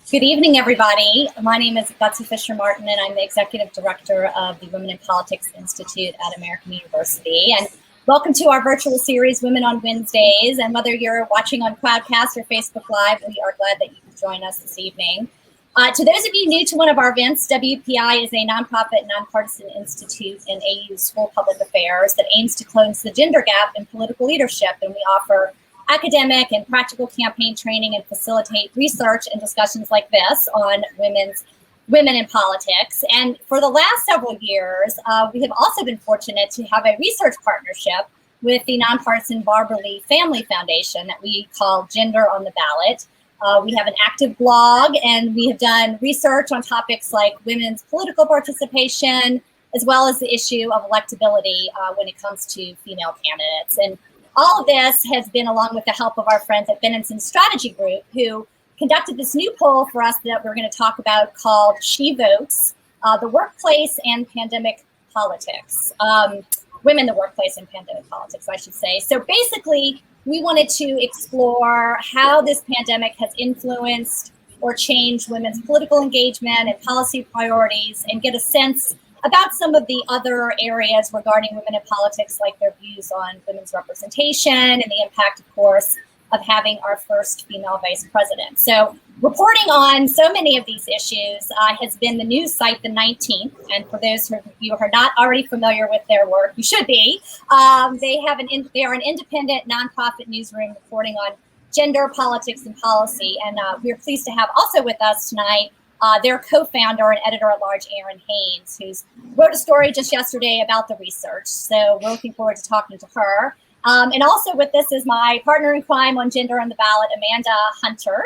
Good evening, everybody. My name is Betsy Fischer Martin, and I'm the Executive Director of the Women in Politics Institute at American University. And welcome to our virtual series, Women on Wednesdays. And whether you're watching on Crowdcast or Facebook Live, we are glad that you can join us this evening. To those of you new to one of our events, WPI is a nonprofit, nonpartisan institute in AU School Public Affairs that aims to close the gender gap in political leadership. And we offer academic and practical campaign training and facilitate research and discussions like this on women in politics. And for the last several years, we have also been fortunate to have a research partnership with the nonpartisan Barbara Lee Family Foundation that we call Gender on the Ballot. We have an active blog, and we have done research on topics like women's political participation, as well as the issue of electability when it comes to female candidates. And all of this has been along with the help of our friends at Benenson Strategy Group, who conducted this new poll for us that we're going to talk about called She Votes, the Workplace and Pandemic Politics. Women, the Workplace and Pandemic Politics, I should say. So basically, we wanted to explore how this pandemic has influenced or changed women's political engagement and policy priorities, and get a sense about some of the other areas regarding women in politics, like their views on women's representation and the impact, of course, of having our first female vice president. So reporting on so many of these issues has been the news site, The 19th. And for those of you who are not already familiar with their work, you should be. They are an independent nonprofit newsroom reporting on gender, politics, and policy. And we're pleased to have also with us tonight their co-founder and Editor-at-Large Errin Haines, who wrote a story just yesterday about the research. So we're looking forward to talking to her. And also with this is my partner in crime on Gender on the Ballot, Amanda Hunter,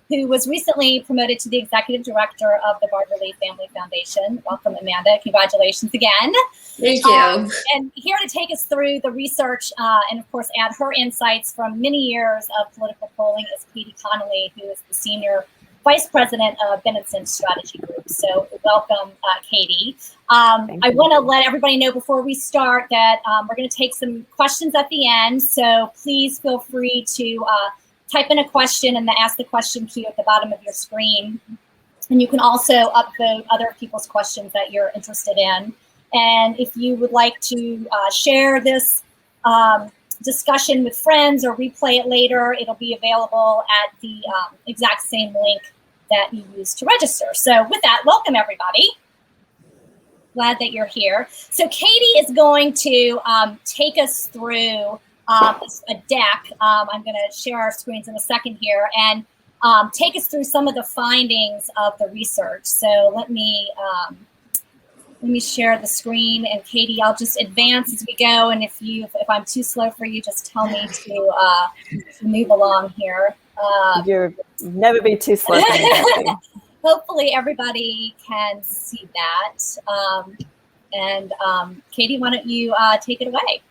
who was recently promoted to the Executive Director of the Barbara Lee Family Foundation. Welcome, Amanda. Congratulations again. Thank you. And here to take us through the research and, of course, add her insights from many years of political polling is Katie Connolly, who is the Senior Vice President of Benenson Strategy Group. So welcome, Katie. I want to let everybody know before we start that we're going to take some questions at the end. So please feel free to type in a question in the Ask the Question queue at the bottom of your screen. And you can also upvote other people's questions that you're interested in. And if you would like to share this discussion with friends or replay it later, it'll be available at the exact same link that you used to register. So with that, welcome everybody. Glad that you're here. So Katie is going to take us through a deck. I'm going to share our screens in a second here and take us through some of the findings of the research. So let me share the screen, and Katie, I'll just advance as we go. And if I'm too slow for you, just tell me to move along here. You'll never be too slow. Hopefully everybody can see that. Katie, why don't you take it away?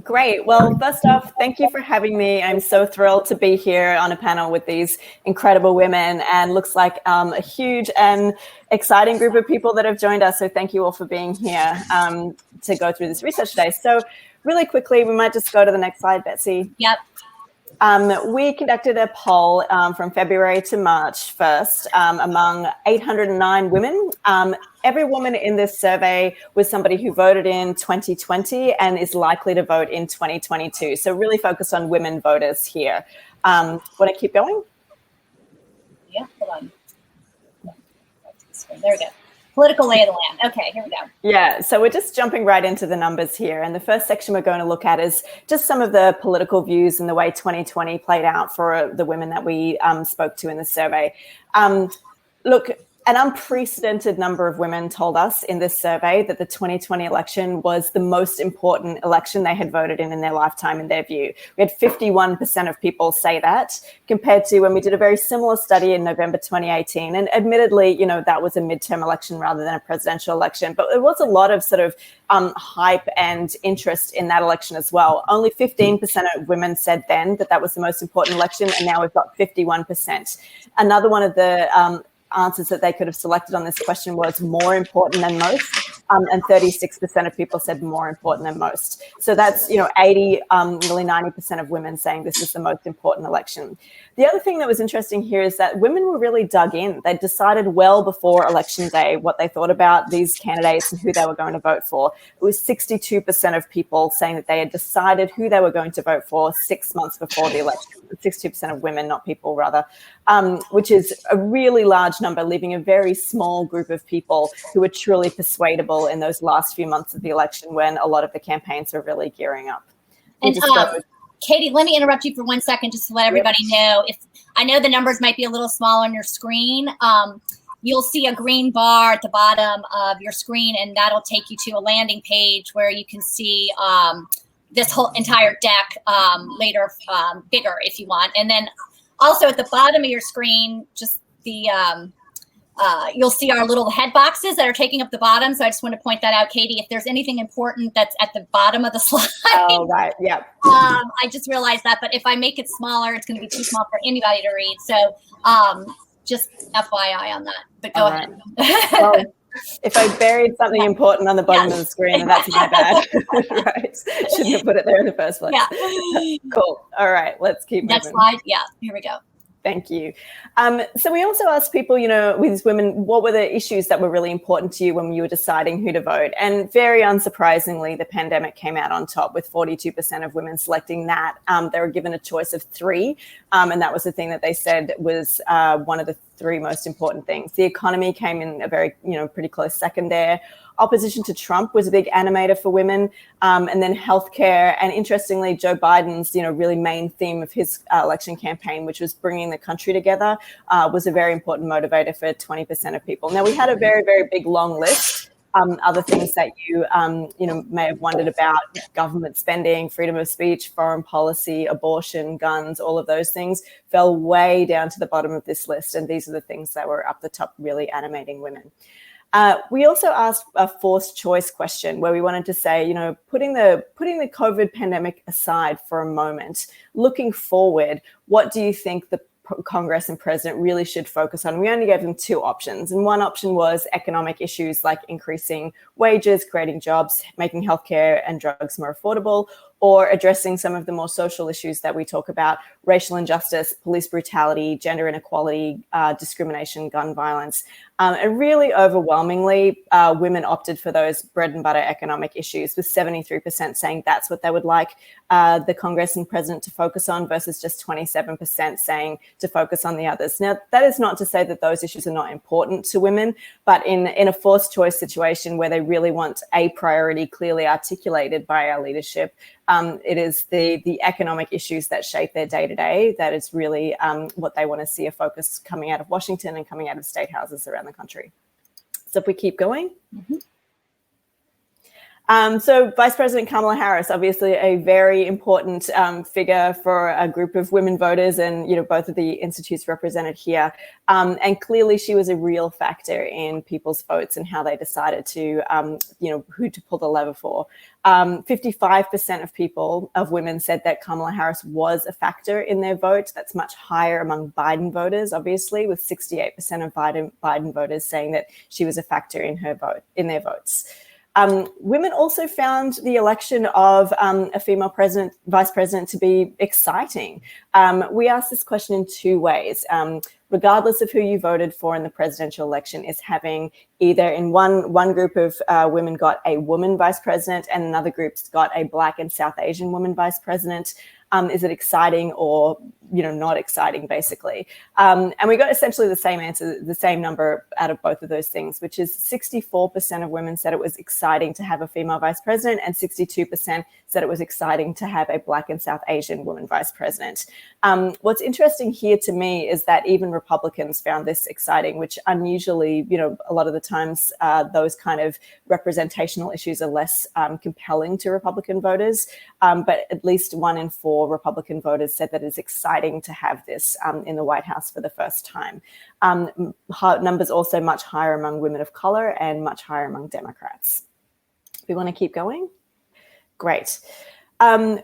Great. Well, first off, thank you for having me. I'm so thrilled to be here on a panel with these incredible women, and looks like a huge and exciting group of people that have joined us. So thank you all for being here to go through this research today. So really quickly, we might just go to the next slide, Betsy. Yep. We conducted a poll from February to March 1st among 809 women. Every woman in this survey was somebody who voted in 2020 and is likely to vote in 2022. So really focused on women voters here. Want to keep going? Yeah, hold on. There we go. Political lay of the land. Okay, here we go. Yeah, so we're just jumping right into the numbers here. And the first section we're going to look at is just some of the political views and the way 2020 played out for the women that we spoke to in the survey. Look, an unprecedented number of women told us in this survey that the 2020 election was the most important election they had voted in their lifetime, in their view. We had 51% of people say that, compared to when we did a very similar study in November 2018. And admittedly, you know, that was a midterm election rather than a presidential election. But there was a lot of sort of hype and interest in that election as well. Only 15% of women said then that that was the most important election, and now we've got 51%. Another one of the answers that they could have selected on this question was more important than most. and 36% of people said more important than most. So that's, 80, nearly 90% of women saying this is the most important election. The other thing that was interesting here is that women were really dug in. They decided well before election day what they thought about these candidates and who they were going to vote for. It was 62% of people saying that they had decided who they were going to vote for 6 months before the election. 62% of women, not people, rather, which is a really large number, leaving a very small group of people who were truly persuadable in those last few months of the election when a lot of the campaigns were really gearing up. And Katie, let me interrupt you for 1 second just to let everybody know. If I know the numbers might be a little small on your screen, you'll see a green bar at the bottom of your screen, and that'll take you to a landing page where you can see this whole entire deck later, bigger if you want. And then also at the bottom of your screen, just the you'll see our little head boxes that are taking up the bottom. So I just want to point that out, Katie. If there's anything important that's at the bottom of the slide. Oh, right. Yeah. I just realized that. But if I make it smaller, it's going to be too small for anybody to read. So just FYI on that. But go ahead. Well, if I buried something important on the bottom of the screen, then that's my bad. Right. Shouldn't have put it there in the first place. Yeah. Cool. All right. Let's keep moving. Next slide. Yeah. Here we go. Thank you. So we also asked people, with these women, what were the issues that were really important to you when you were deciding who to vote? And very unsurprisingly, the pandemic came out on top with 42% of women selecting that. They were given a choice of 3, and that was the thing that they said was one of the 3 most important things. The economy came in a very, pretty close second there. Opposition to Trump was a big animator for women, and then healthcare. And interestingly, Joe Biden's, really main theme of his election campaign, which was bringing the country together, was a very important motivator for 20% of people. Now, we had a very, very big, long list. Other things that you may have wondered about: government spending, freedom of speech, foreign policy, abortion, guns, all of those things fell way down to the bottom of this list. And these are the things that were up the top, really animating women. We also asked a forced choice question where we wanted to say, putting the COVID pandemic aside for a moment, looking forward, what do you think the Congress and president really should focus on? We only gave them 2 options. And one option was economic issues like increasing wages, creating jobs, making healthcare and drugs more affordable, or addressing some of the more social issues that we talk about: racial injustice, police brutality, gender inequality, discrimination, gun violence. And really overwhelmingly, women opted for those bread and butter economic issues, with 73% saying that's what they would like the Congress and president to focus on, versus just 27% saying to focus on the others. Now, that is not to say that those issues are not important to women, but in a forced choice situation where they really want a priority clearly articulated by our leadership, it is the economic issues that shape their day-to-day that is really what they want to see a focus coming out of Washington and coming out of state houses around the country. So if we keep going. Mm-hmm. So Vice President Kamala Harris, obviously a very important figure for a group of women voters, and both of the institutes represented here. And clearly she was a real factor in people's votes and how they decided to, who to pull the lever for. 55% of women said that Kamala Harris was a factor in their vote. That's much higher among Biden voters, obviously, with 68% of Biden voters saying that she was a factor in their votes. Women also found the election of a female vice president to be exciting. We asked this question in 2 ways. Regardless of who you voted for in the presidential election, is having either in one group of women got a woman vice president and another group's got a Black and South Asian woman vice president. Is it exciting or, not exciting, basically? And we got essentially the same answer, the same number out of both of those things, which is 64% of women said it was exciting to have a female vice president, and 62% said it was exciting to have a Black and South Asian woman vice president. What's interesting here to me is that even Republicans found this exciting, which unusually, a lot of the times those kind of representational issues are less compelling to Republican voters. But at least 1 in 4 Republican voters said that it's exciting to have this in the White House for the first time. Numbers also much higher among women of color and much higher among Democrats. We want to keep going? Great.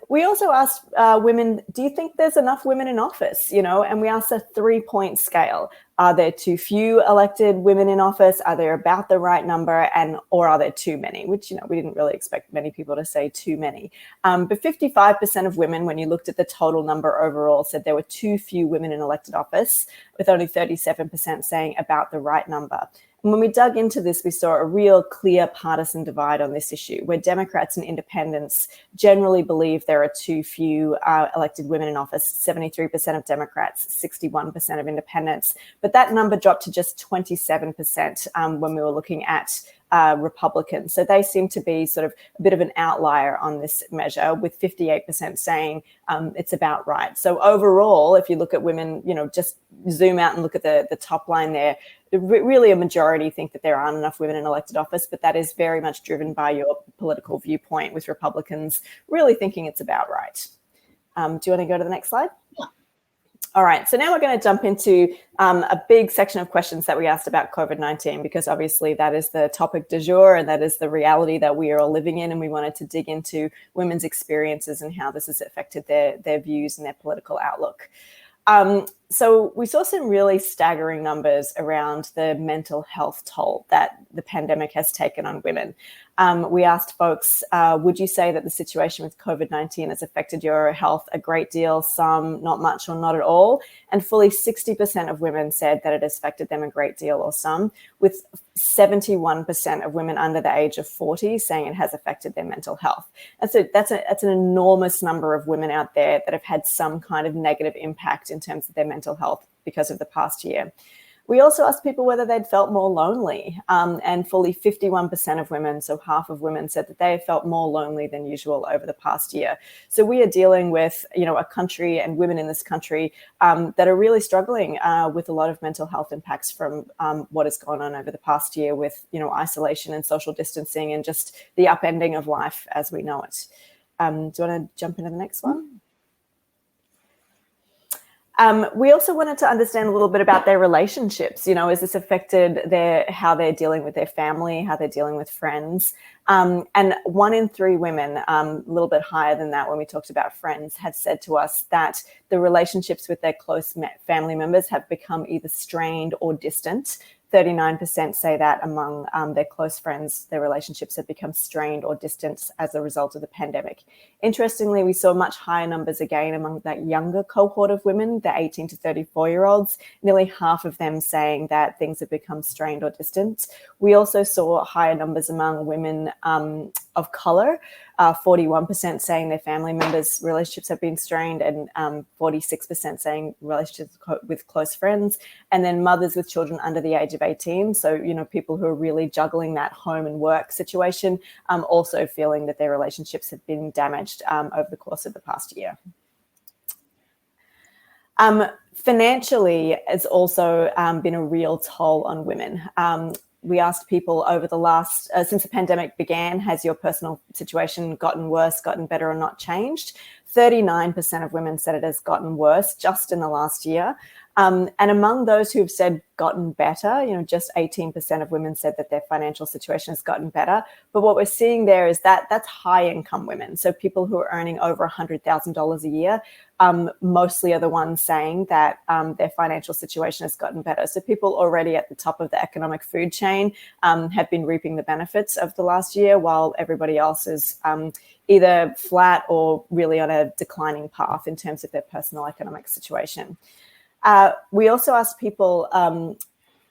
We also asked women, do you think there's enough women in office? And we asked a 3-point scale. Are there too few elected women in office? Are there about the right number? Or are there too many? Which, we didn't really expect many people to say too many. But 55% of women, when you looked at the total number overall, said there were too few women in elected office, with only 37% saying about the right number. And when we dug into this, we saw a real clear partisan divide on this issue, where Democrats and independents generally believe there are too few elected women in office, 73% of Democrats, 61% of independents. But that number dropped to just 27% when we were looking at Republicans. So they seem to be sort of a bit of an outlier on this measure, with 58% saying it's about right. So overall, if you look at women, just zoom out and look at the top line there, really a majority think that there aren't enough women in elected office, but that is very much driven by your political viewpoint, with Republicans really thinking it's about right. Do you want to go to the next slide? Yeah. All right, so now we're going to jump into a big section of questions that we asked about COVID-19, because obviously that is the topic du jour and that is the reality that we are all living in, and we wanted to dig into women's experiences and how this has affected their views and their political outlook. So we saw some really staggering numbers around the mental health toll that the pandemic has taken on women. We asked folks, would you say that the situation with COVID-19 has affected your health a great deal, some, not much, or not at all? And fully 60% of women said that it has affected them a great deal or some, with 71% of women under the age of 40 saying it has affected their mental health. And so that's an enormous number of women out there that have had some kind of negative impact in terms of their mental health because of the past year. We also asked people whether they'd felt more lonely, and fully 51% of women, so half of women, said that they have felt more lonely than usual over the past year. So we are dealing with, a country and women in this country that are really struggling with a lot of mental health impacts from what has gone on over the past year with, isolation and social distancing and just the upending of life as we know it. Do you want to jump into the next one? We also wanted to understand a little bit about their relationships. Has this affected how they're dealing with their family, how they're dealing with friends? And 1 in 3 women, a little bit higher than that when we talked about friends, have said to us that the relationships with their close family members have become either strained or distant. 39% say that among their close friends, their relationships have become strained or distant as a result of the pandemic. Interestingly, we saw much higher numbers again among that younger cohort of women, the 18 to 34-year-olds, nearly half of them saying that things have become strained or distant. We also saw higher numbers among women of color, 41% saying their family members' relationships have been strained, and 46% saying relationships with close friends, and then mothers with children under the age of 18. So, people who are really juggling that home and work situation, also feeling that their relationships have been damaged over the course of the past year. Financially, it's also been a real toll on women. We asked people over the last, since the pandemic began, has your personal situation gotten worse, gotten better, or not changed? 39% of women said it has gotten worse just in the last year. And among those who've said gotten better, just 18% of women said that their financial situation has gotten better. But what we're seeing there is that that's high income women. So people who are earning over $100,000 a year, mostly are the ones saying that their financial situation has gotten better. So people already at the top of the economic food chain have been reaping the benefits of the last year, while everybody else is either flat or really on a declining path in terms of their personal economic situation. We also asked people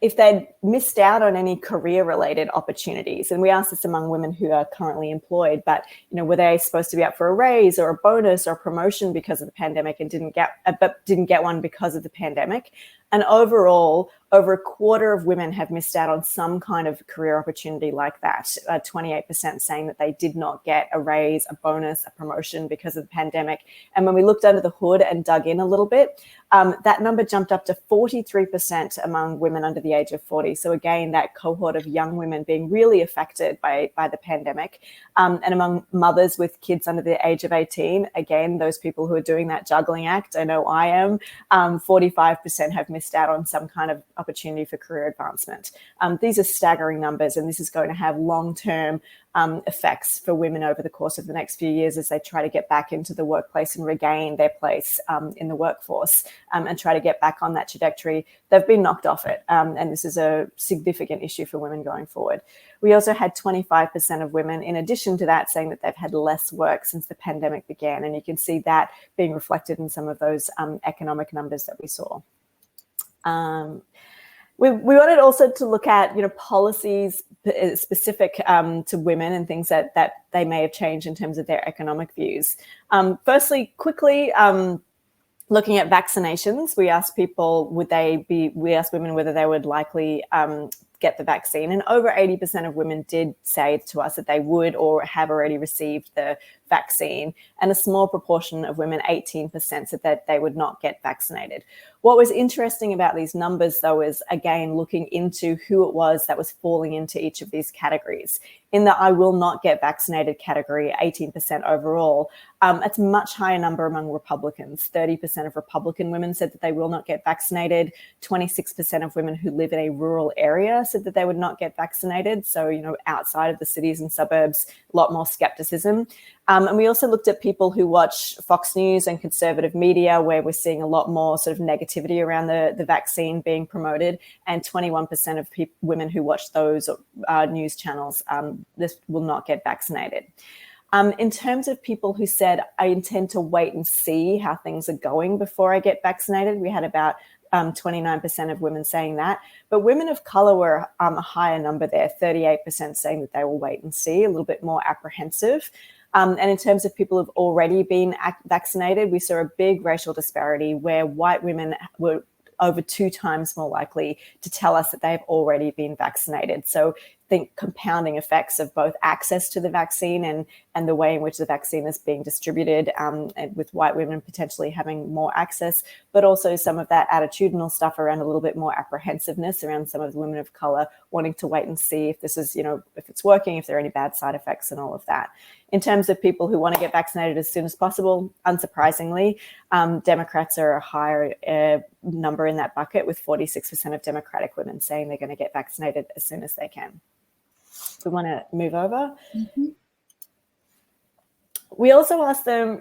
if they'd missed out on any career-related opportunities. And we asked this among women who are currently employed, but, were they supposed to be up for a raise or a bonus or a promotion because of the pandemic and didn't get one because of the pandemic? And overall, over a quarter of women have missed out on some kind of career opportunity like that. 28% saying that they did not get a raise, a bonus, a promotion because of the pandemic. And when we looked under the hood and dug in a little bit, that number jumped up to 43% among women under the age of 40. So again, that cohort of young women being really affected by the pandemic. And among mothers with kids under the age of 18, again, those people who are doing that juggling act, I know I am, 45% have missed missed out on some kind of opportunity for career advancement. These are staggering numbers, and this is going to have long-term effects for women over the course of the next few years as they try to get back into the workplace and regain their place in the workforce and try to get back on that trajectory. They've been knocked off it, and this is a significant issue for women going forward. We also had 25% of women, in addition to that, saying that they've had less work since the pandemic began, and you can see that being reflected in some of those economic numbers that we saw. We wanted also to look at, policies specific to women and things that they may have changed in terms of their economic views. Firstly, quickly, looking at vaccinations, we asked women whether they would likely get the vaccine, and over 80% of women did say to us that they would or have already received the vaccine, and a small proportion of women, 18%, said that they would not get vaccinated. What was interesting about these numbers, though, is, again, looking into who it was that was falling into each of these categories. In the I will not get vaccinated category, 18% overall, it's a much higher number among Republicans. 30% of Republican women said that they will not get vaccinated. 26% of women who live in a rural area said that they would not get vaccinated. So, outside of the cities and suburbs, a lot more skepticism. And we also looked at people who watch Fox News and conservative media, where we're seeing a lot more sort of negativity around the vaccine being promoted. And 21% of women who watch those news channels this will not get vaccinated. In terms of people who said, I intend to wait and see how things are going before I get vaccinated, we had about 29% of women saying that. But women of color were a higher number there, 38% saying that they will wait and see, a little bit more apprehensive. And in terms of people who've already been vaccinated, we saw a big racial disparity where white women were over 2 times more likely to tell us that they've already been vaccinated. So I think compounding effects of both access to the vaccine and the way in which the vaccine is being distributed, and with white women potentially having more access, but also some of that attitudinal stuff around a little bit more apprehensiveness around some of the women of color wanting to wait and see if this is, if it's working, if there are any bad side effects and all of that. In terms of people who want to get vaccinated as soon as possible, unsurprisingly, Democrats are a higher number in that bucket, with 46% of Democratic women saying they're going to get vaccinated as soon as they can. We want to move over. Mm-hmm. We also asked them,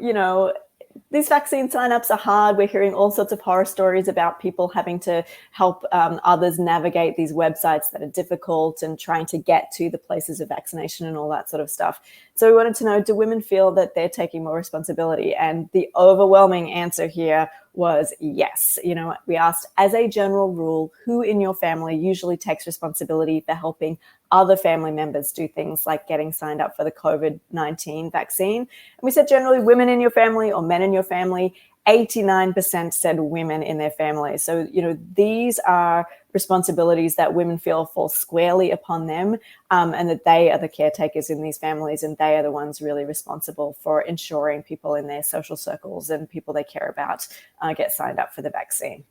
these vaccine signups are hard. We're hearing all sorts of horror stories about people having to help others navigate these websites that are difficult and trying to get to the places of vaccination and all that sort of stuff. So we wanted to know, do women feel that they're taking more responsibility? And the overwhelming answer here was yes. We asked, as a general rule, who in your family usually takes responsibility for helping other family members do things like getting signed up for the COVID-19 vaccine? And we said generally women in your family or men in your family. 89% said women in their family. So, these are responsibilities that women feel fall squarely upon them, and that they are the caretakers in these families, and they are the ones really responsible for ensuring people in their social circles and people they care about get signed up for the vaccine.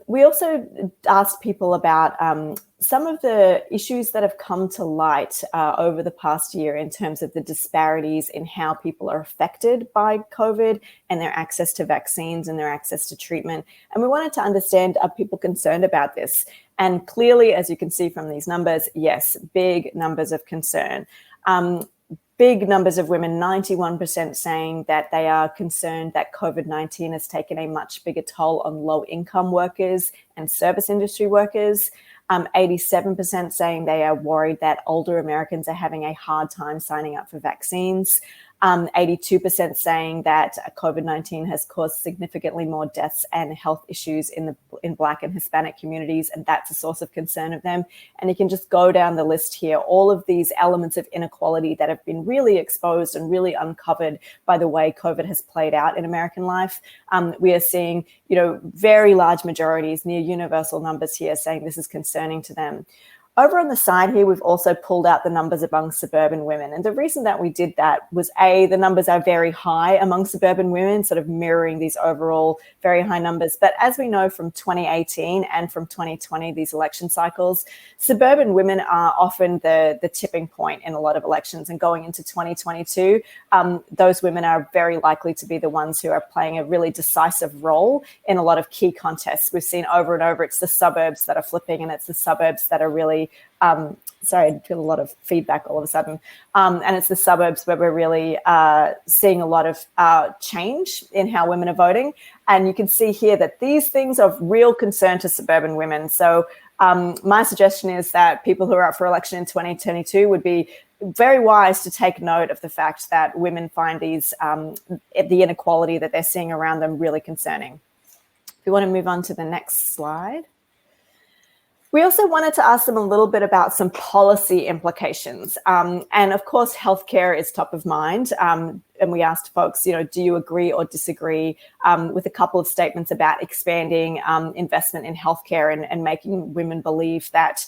We also asked people about some of the issues that have come to light over the past year in terms of the disparities in how people are affected by COVID and their access to vaccines and their access to treatment. And we wanted to understand, are people concerned about this? And clearly, as you can see from these numbers, yes, big numbers of concern. Big numbers of women, 91% saying that they are concerned that COVID-19 has taken a much bigger toll on low-income workers and service industry workers. 87% saying they are worried that older Americans are having a hard time signing up for vaccines. 82% saying that COVID-19 has caused significantly more deaths and health issues in Black and Hispanic communities, and that's a source of concern of them. And you can just go down the list here, all of these elements of inequality that have been really exposed and really uncovered by the way COVID has played out in American life. We are seeing, very large majorities, near universal numbers here, saying this is concerning to them. Over on the side here, we've also pulled out the numbers among suburban women. And the reason that we did that was, A, the numbers are very high among suburban women, sort of mirroring these overall very high numbers. But as we know from 2018 and from 2020, these election cycles, suburban women are often the tipping point in a lot of elections. And going into 2022, those women are very likely to be the ones who are playing a really decisive role in a lot of key contests. We've seen over and over, it's the suburbs that are flipping, and it's the suburbs that are really sorry, I feel a lot of feedback all of a sudden. And it's the suburbs where we're really seeing a lot of change in how women are voting. And you can see here that these things are of real concern to suburban women. So my suggestion is that people who are up for election in 2022 would be very wise to take note of the fact that women find these the inequality that they're seeing around them really concerning. If you want to move on to the next slide. We also wanted to ask them a little bit about some policy implications. And of course, healthcare is top of mind. And we asked folks, do you agree or disagree with a couple of statements about expanding investment in healthcare and making women believe that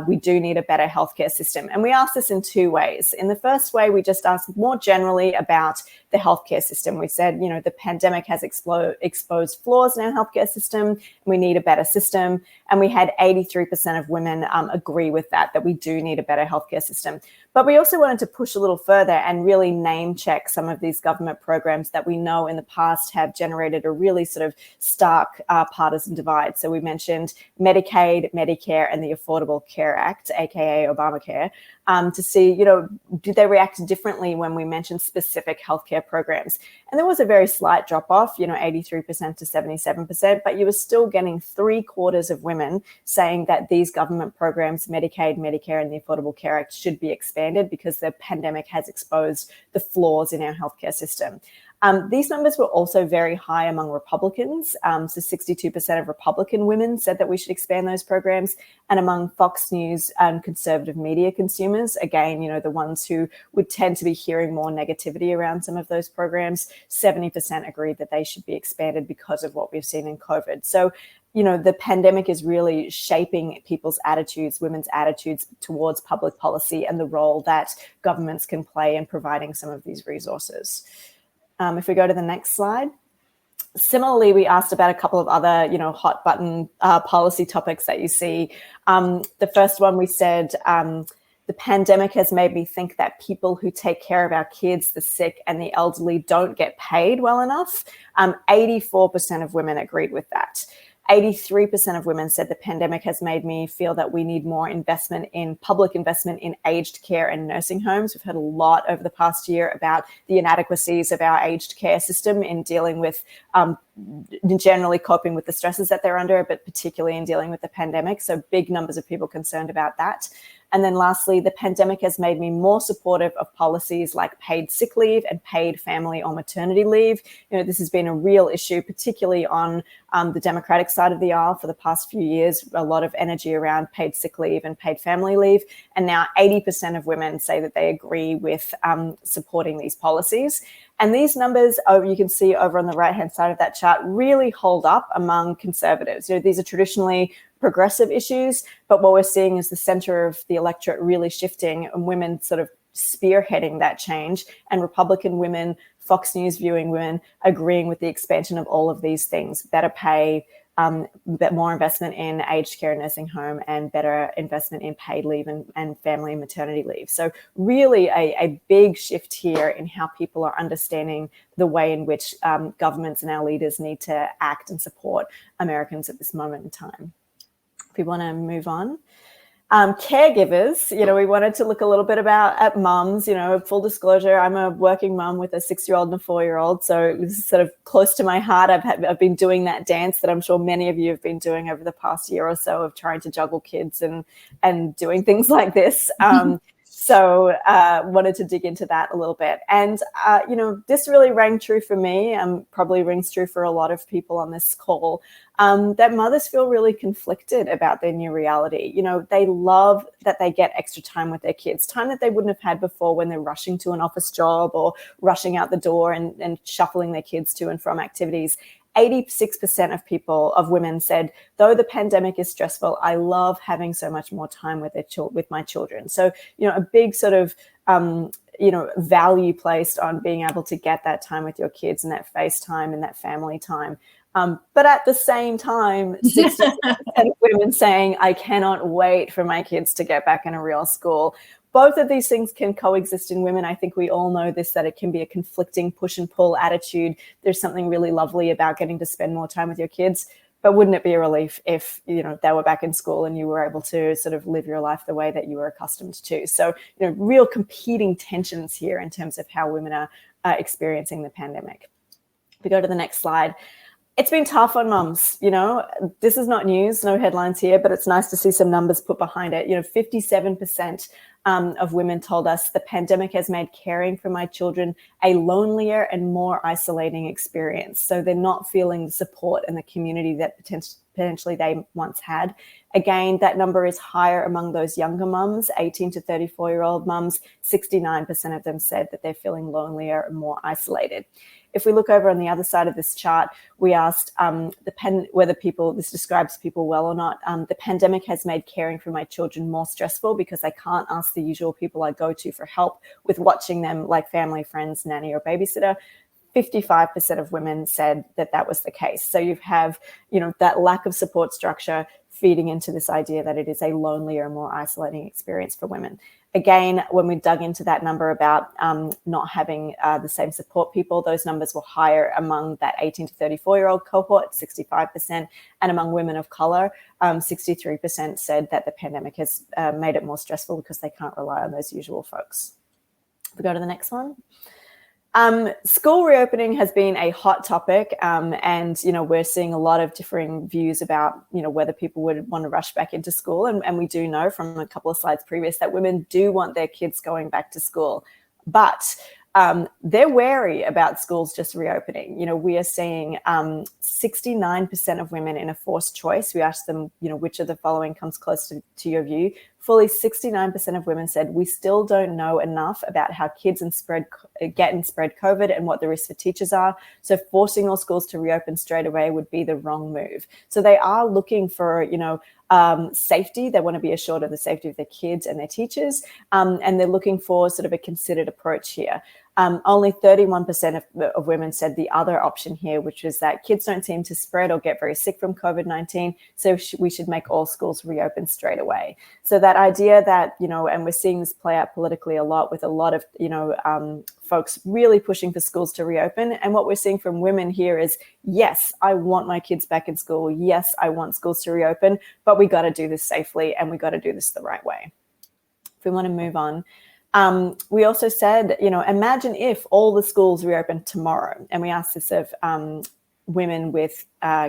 we do need a better healthcare system? And we asked this in two ways. In the first way, we just asked more generally about the healthcare system. We said, the pandemic has exposed flaws in our healthcare system, and we need a better system. And we had 83% of women agree with that we do need a better healthcare system. But we also wanted to push a little further and really name check some of these government programs that we know in the past have generated a really sort of stark partisan divide. So we mentioned Medicaid, Medicare, and the Affordable Care Act, aka Obamacare, to see, did they react differently when we mentioned specific healthcare programs? And there was a very slight drop off, 83% to 77%, but you were still getting 3/4 of women saying that these government programs, Medicaid, Medicare, and the Affordable Care Act, should be expanded because the pandemic has exposed the flaws in our healthcare system. These numbers were also very high among Republicans. So 62% of Republican women said that we should expand those programs. And among Fox News and conservative media consumers, again, the ones who would tend to be hearing more negativity around some of those programs, 70% agreed that they should be expanded because of what we've seen in COVID. So, the pandemic is really shaping people's attitudes, women's attitudes towards public policy and the role that governments can play in providing some of these resources. If we go to the next slide. Similarly, we asked about a couple of other, hot button policy topics that you see. The first one, we said, the pandemic has made me think that people who take care of our kids, the sick and the elderly, don't get paid well enough. 84% of women agreed with that. 83% of women said the pandemic has made me feel that we need more public investment in aged care and nursing homes. We've heard a lot over the past year about the inadequacies of our aged care system in dealing with, generally coping with the stresses that they're under, but particularly in dealing with the pandemic. So big numbers of people concerned about that. And then lastly, the pandemic has made me more supportive of policies like paid sick leave and paid family or maternity leave. This has been a real issue, particularly on the Democratic side of the aisle for the past few years, a lot of energy around paid sick leave and paid family leave. And now 80% of women say that they agree with supporting these policies. And these numbers, you can see over on the right-hand side of that chart, really hold up among conservatives. These are traditionally progressive issues, but what we're seeing is the center of the electorate really shifting and women sort of spearheading that change, and Republican women, Fox News viewing women agreeing with the expansion of all of these things: better pay, more investment in aged care and nursing home, and better investment in paid leave and family and maternity leave. So really a big shift here in how people are understanding the way in which governments and our leaders need to act and support Americans at this moment in time. If we want to move on. Caregivers, we wanted to look a little bit at mums. Full disclosure, I'm a working mum with a 6-year-old and a 4-year-old, so this is sort of close to my heart. I've been doing that dance that I'm sure many of you have been doing over the past year or so of trying to juggle kids and doing things like this. So wanted to dig into that a little bit. And, this really rang true for me, probably rings true for a lot of people on this call, that mothers feel really conflicted about their new reality. They love that they get extra time with their kids, time that they wouldn't have had before when they're rushing to an office job or rushing out the door and shuffling their kids to and from activities. 86% of women said, though the pandemic is stressful, I love having so much more time with with my children. So, a big sort of, value placed on being able to get that time with your kids and that face time and that family time. But at the same time, 60% of women saying, I cannot wait for my kids to get back in a real school. Both of these things can coexist in women. I think we all know this, that it can be a conflicting push and pull attitude. There's something really lovely about getting to spend more time with your kids. But wouldn't it be a relief if, they were back in school and you were able to sort of live your life the way that you were accustomed to? So, real competing tensions here in terms of how women are experiencing the pandemic. If we go to the next slide. It's been tough on mums, this is not news, no headlines here, but it's nice to see some numbers put behind it. 57% of women told us the pandemic has made caring for my children a lonelier and more isolating experience. So they're not feeling the support and the community that potentially they once had. Again, that number is higher among those younger mums, 18 to 34-year-old mums. 69% of them said that they're feeling lonelier and more isolated. If we look over on the other side of this chart, we asked whether this describes people well or not. The pandemic has made caring for my children more stressful because I can't ask the usual people I go to for help with watching them, like family, friends, nanny, or babysitter. 55% of women said that was the case. So you have, that lack of support structure feeding into this idea that it is a lonelier and more isolating experience for women. Again, when we dug into that number about not having the same support people, those numbers were higher among that 18 to 34-year-old cohort, 65%, and among women of color, 63% said that the pandemic has made it more stressful because they can't rely on those usual folks. If we go to the next one. School reopening has been a hot topic, and we're seeing a lot of differing views about whether people would want to rush back into school, and we do know from a couple of slides previous that women do want their kids going back to school, but they're wary about schools just reopening. We are seeing 69% of women in a forced choice. We asked them, which of the following comes close to your view. Fully 69% of women said we still don't know enough about how kids get and spread COVID and what the risks for teachers are. So forcing all schools to reopen straight away would be the wrong move. So they are looking for, safety. They want to be assured of the safety of their kids and their teachers. And they're looking for sort of a considered approach here. Only 31% of women said the other option here, which is that kids don't seem to spread or get very sick from COVID-19, so we should make all schools reopen straight away. So that idea that, and we're seeing this play out politically a lot with a lot of, folks really pushing for schools to reopen. And what we're seeing from women here is, yes, I want my kids back in school. Yes, I want schools to reopen, but we got to do this safely and we got to do this the right way. If we want to move on. We also said, imagine if all the schools reopened tomorrow. And we asked this of women with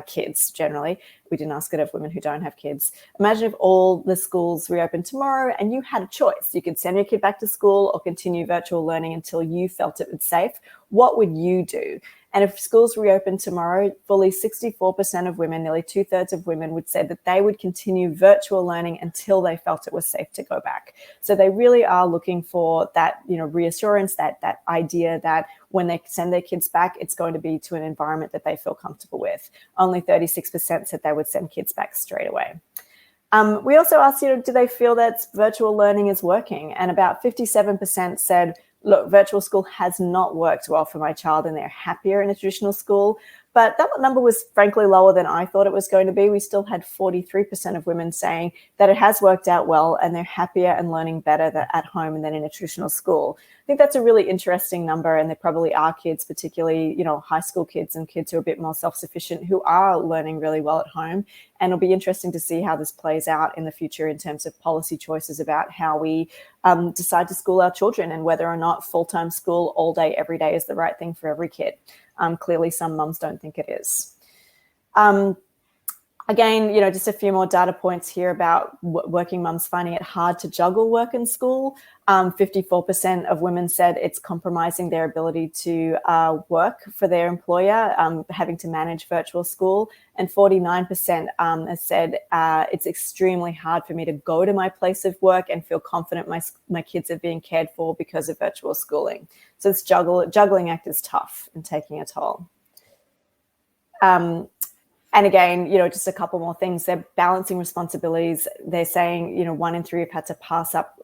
kids generally. We didn't ask it of women who don't have kids. Imagine if all the schools reopened tomorrow and you had a choice. You could send your kid back to school or continue virtual learning until you felt it was safe. What would you do? And if schools reopened tomorrow, fully 64% of women, nearly 2/3 of women would say that they would continue virtual learning until they felt it was safe to go back. So they really are looking for that, reassurance, that idea that when they send their kids back, it's going to be to an environment that they feel comfortable with. Only 36% said they would send kids back straight away. We also asked, do they feel that virtual learning is working? And about 57% said, look, virtual school has not worked well for my child and they're happier in a traditional school. But that number was frankly lower than I thought it was going to be. We still had 43% of women saying that it has worked out well and they're happier and learning better at home than in a traditional school. I think that's a really interesting number, and there probably are kids, particularly, high school kids and kids who are a bit more self-sufficient, who are learning really well at home. And it'll be interesting to see how this plays out in the future in terms of policy choices about how we decide to school our children and whether or not full-time school all day, every day is the right thing for every kid. Clearly, some mums don't think it is. Again, just a few more data points here about working mums finding it hard to juggle work and school. 54% of women said it's compromising their ability to work for their employer, having to manage virtual school. And 49% has said it's extremely hard for me to go to my place of work and feel confident my kids are being cared for because of virtual schooling. So this juggling act is tough and taking a toll. And again, just a couple more things. They're balancing responsibilities. They're saying, 1 in 3 have had to pass up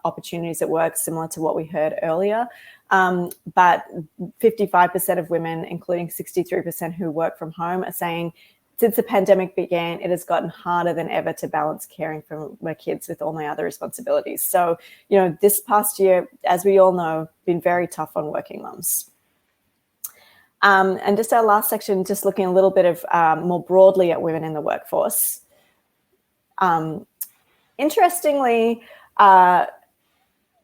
opportunities at work, similar to what we heard earlier. But 55% of women, including 63% who work from home, are saying since the pandemic began, it has gotten harder than ever to balance caring for my kids with all my other responsibilities. So, this past year, as we all know, been very tough on working mums. And just our last section, just looking a little bit of more broadly at women in the workforce. Interestingly,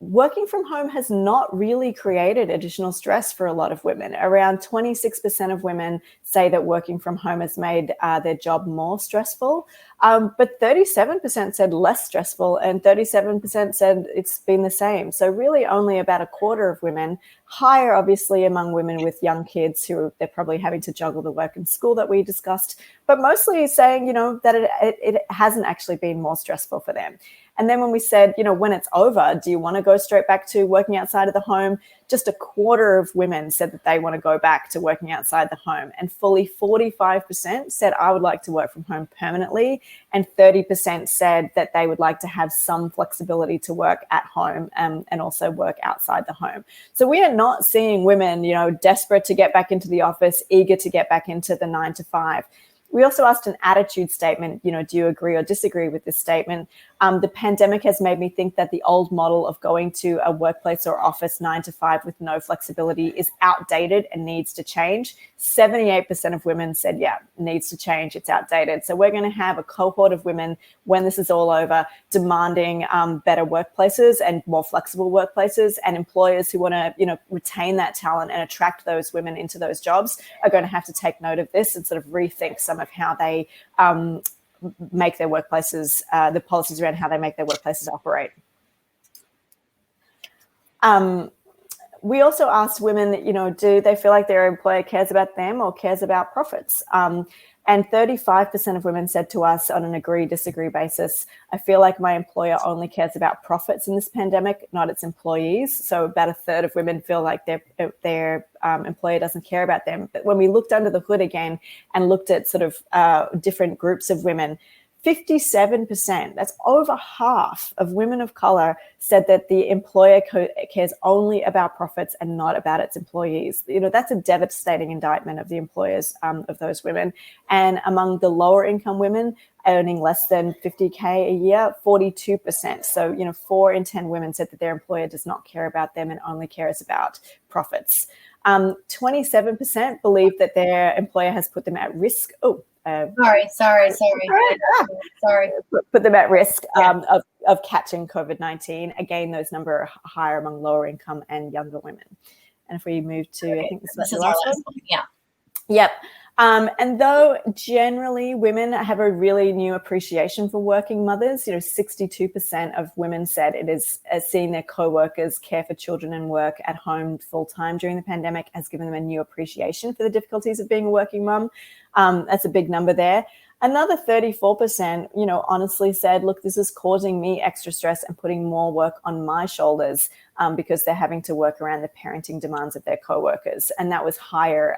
working from home has not really created additional stress for a lot of women. Around 26% of women say that working from home has made their job more stressful, but 37% said less stressful, and 37% said it's been the same. So really only about a quarter of women, higher obviously among women with young kids who they're probably having to juggle the work and school that we discussed, but mostly saying, that it hasn't actually been more stressful for them. And then when we said, when it's over, do you want to go straight back to working outside of the home? Just a quarter of women said that they want to go back to working outside the home. And fully 45% said, I would like to work from home permanently. And 30% said that they would like to have some flexibility to work at home and also work outside the home. So we are not seeing women, desperate to get back into the office, eager to get back into the 9 to 5. We also asked an attitude statement, do you agree or disagree with this statement? The pandemic has made me think that the old model of going to a workplace or office 9 to 5 with no flexibility is outdated and needs to change. 78% of women said, yeah, needs to change, it's outdated. So we're going to have a cohort of women when this is all over demanding better workplaces and more flexible workplaces, and employers who want to, retain that talent and attract those women into those jobs are going to have to take note of this and sort of rethink some of how they make their workplaces, the policies around how they make their workplaces operate. We also asked women, do they feel like their employer cares about them or cares about profits? And 35% of women said to us on an agree-disagree basis, I feel like my employer only cares about profits in this pandemic, not its employees. So about a third of women feel like their employer doesn't care about them. But when we looked under the hood again and looked at sort of different groups of women, 57%, that's over half of women of color, said that the employer cares only about profits and not about its employees. That's a devastating indictment of the employers of those women. And among the lower income women earning less than 50K a year, 42%. So, 4 in 10 women said that their employer does not care about them and only cares about profits. 27% believe that their employer has put them at risk. Sorry. Put them at risk of catching COVID-19. Again, those numbers are higher among lower income and younger women. And if we move to, I think this is our last one. Yeah. Yep. And though generally women have a really new appreciation for working mothers, 62% of women said it is seeing their co-workers care for children and work at home full time during the pandemic has given them a new appreciation for the difficulties of being a working mum. That's a big number there. Another 34%, honestly said, look, this is causing me extra stress and putting more work on my shoulders because they're having to work around the parenting demands of their co-workers. And that was higher,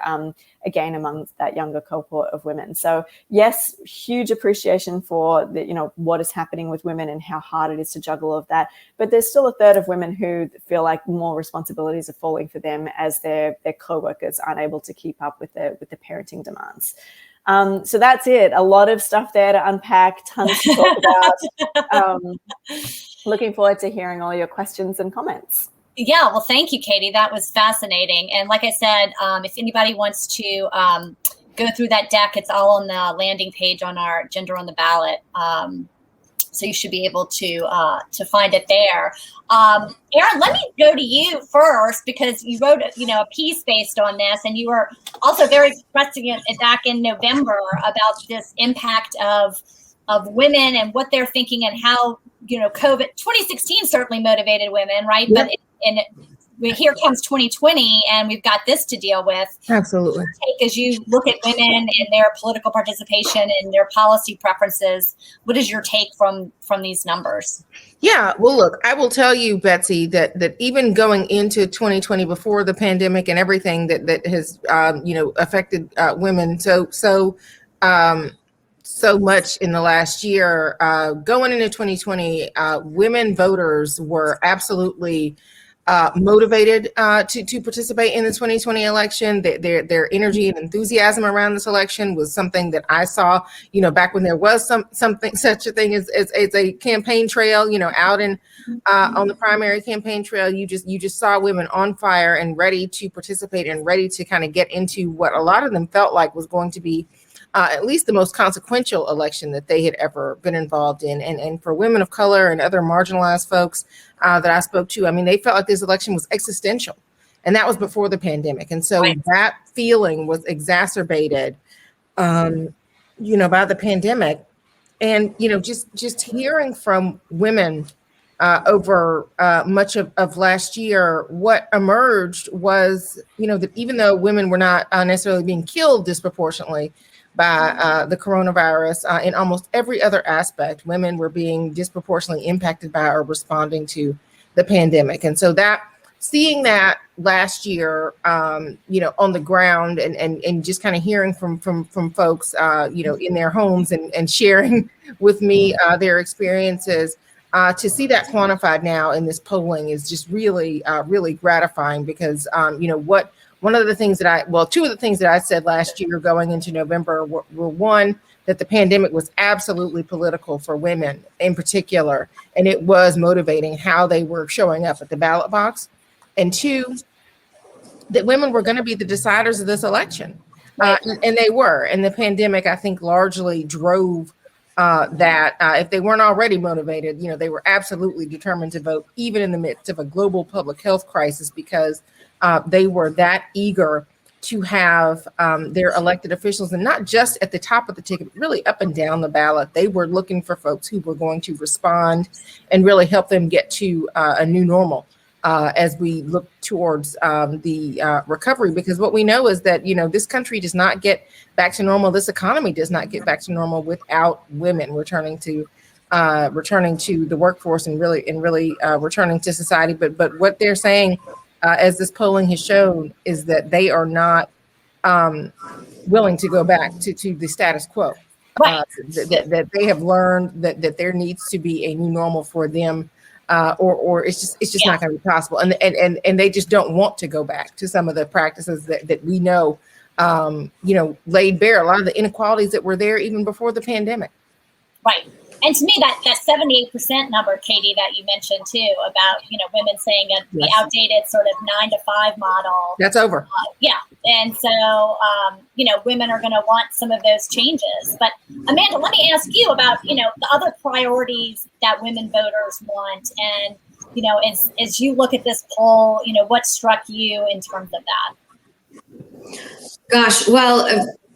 again, among that younger cohort of women. So yes, huge appreciation for what is happening with women and how hard it is to juggle all of that. But there's still a third of women who feel like more responsibilities are falling for them as their co-workers aren't able to keep up with the parenting demands. So that's it. A lot of stuff there to unpack, tons to talk about. Looking forward to hearing all your questions and comments. Yeah, well, thank you, Katie. That was fascinating. And like I said, if anybody wants to go through that deck, it's all on the landing page on our Gender on the Ballot. So you should be able to find it there. Errin, let me go to you first because you wrote a piece based on this, and you were also very prescient back in November about this impact of women and what they're thinking and how COVID 2016 certainly motivated women, right? Yep. But here comes 2020 and we've got this to deal with. Absolutely. Take as you look at women and their political participation and their policy preferences, what is your take from these numbers? Yeah, well, look, I will tell you, Betsy, that even going into 2020 before the pandemic and everything that has affected women so much in the last year, going into 2020, women voters were absolutely motivated to participate in the 2020 election. Their energy and enthusiasm around this election was something that I saw, back when there was something such a thing as a campaign trail, out in on the primary campaign trail. You just saw women on fire and ready to participate and ready to kind of get into what a lot of them felt like was going to be at least the most consequential election that they had ever been involved in. And for women of color and other marginalized folks that I spoke to, I mean, they felt like this election was existential. And that was before the pandemic. And so that feeling was exacerbated, by the pandemic. And, just hearing from women over much of last year, what emerged was, that even though women were not necessarily being killed disproportionately by the coronavirus, in almost every other aspect, women were being disproportionately impacted by or responding to the pandemic. And so seeing that last year, on the ground and just kind of hearing from folks, in their homes and sharing with me their experiences, to see that quantified now in this polling is just really, really gratifying because, two of the things that I said last year going into November were one, that the pandemic was absolutely political for women in particular, and it was motivating how they were showing up at the ballot box. And two, that women were going to be the deciders of this election. And they were. And the pandemic, I think, largely drove that if they weren't already motivated, they were absolutely determined to vote, even in the midst of a global public health crisis, because they were that eager to have their elected officials, and not just at the top of the ticket, but really up and down the ballot. They were looking for folks who were going to respond and really help them get to a new normal as we look towards the recovery. Because what we know is that, this country does not get back to normal. This economy does not get back to normal without women returning to the workforce and really returning to society. But what they're saying, as this polling has shown, is that they are not willing to go back to the status quo. That they have learned that there needs to be a new normal for them, or it's just not going to be possible. And they just don't want to go back to some of the practices that we know, laid bare a lot of the inequalities that were there even before the pandemic. Right. And to me, that 78% number, Katie, that you mentioned too, about, women saying that the outdated sort of 9-to-5 model. That's over. And so, women are going to want some of those changes. But Amanda, let me ask you about, the other priorities that women voters want. And, as you look at this poll, what struck you in terms of that? Gosh, well,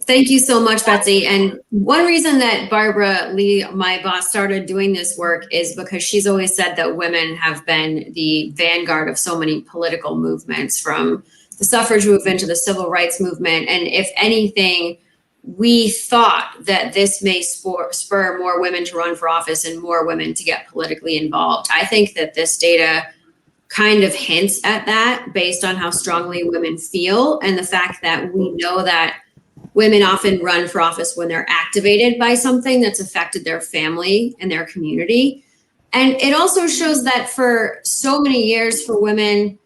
thank you so much, Betsy. And one reason that Barbara Lee, my boss, started doing this work is because she's always said that women have been the vanguard of so many political movements, from the suffrage movement to the civil rights movement. And if anything, we thought that this may spur more women to run for office and more women to get politically involved. I think that this data kind of hints at that based on how strongly women feel, and the fact that we know that women often run for office when they're activated by something that's affected their family and their community. And it also shows that for so many years for women,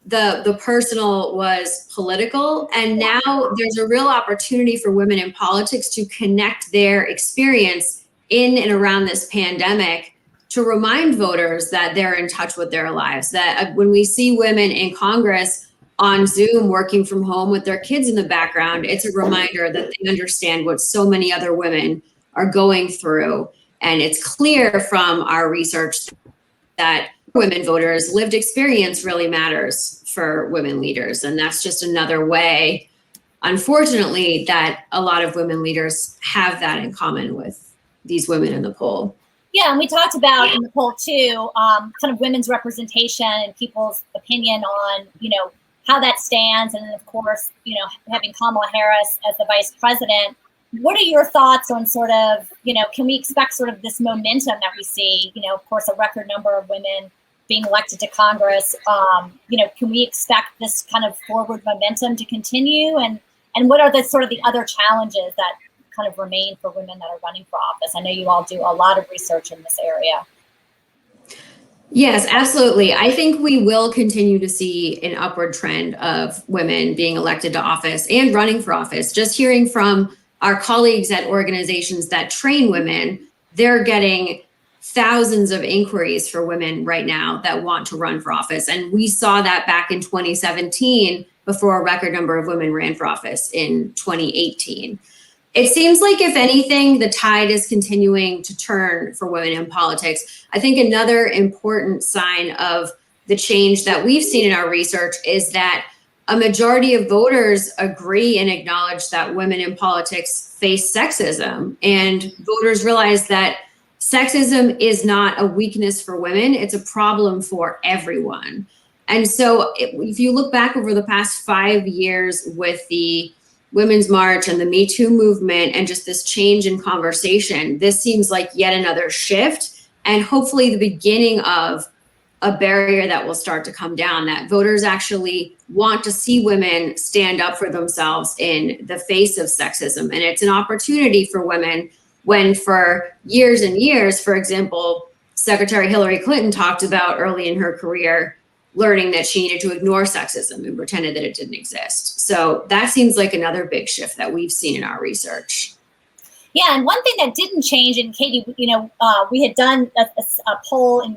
the personal was political. And now there's a real opportunity for women in politics to connect their experience in and around this pandemic, to remind voters that they're in touch with their lives, that when we see women in Congress on Zoom working from home with their kids in the background, it's a reminder that they understand what so many other women are going through. And it's clear from our research that women voters' lived experience really matters for women leaders. And that's just another way, unfortunately, that a lot of women leaders have that in common with these women in the poll. Yeah, and we talked about in the poll too, kind of women's representation and people's opinion on, how that stands. And then of course, having Kamala Harris as the vice president. What are your thoughts on sort of, can we expect sort of this momentum that we see, of course, a record number of women being elected to Congress? Can we expect this kind of forward momentum to continue? And what are the sort of the other challenges that kind of remain for women that are running for office? I know you all do a lot of research in this area. Yes, absolutely. I think we will continue to see an upward trend of women being elected to office and running for office. Just hearing from our colleagues at organizations that train women, they're getting thousands of inquiries for women right now that want to run for office. And we saw that back in 2017 before a record number of women ran for office in 2018. It seems like, if anything, the tide is continuing to turn for women in politics. I think another important sign of the change that we've seen in our research is that a majority of voters agree and acknowledge that women in politics face sexism. And voters realize that sexism is not a weakness for women, it's a problem for everyone. And so if you look back over the past 5 years with the Women's March and the Me Too movement and just this change in conversation, this seems like yet another shift and hopefully the beginning of a barrier that will start to come down, that voters actually want to see women stand up for themselves in the face of sexism. And it's an opportunity for women when for years and years, for example, Secretary Hillary Clinton talked about early in her career learning that she needed to ignore sexism and pretended that it didn't exist. So that seems like another big shift that we've seen in our research. Yeah, and one thing that didn't change, and Katie, we had done a poll in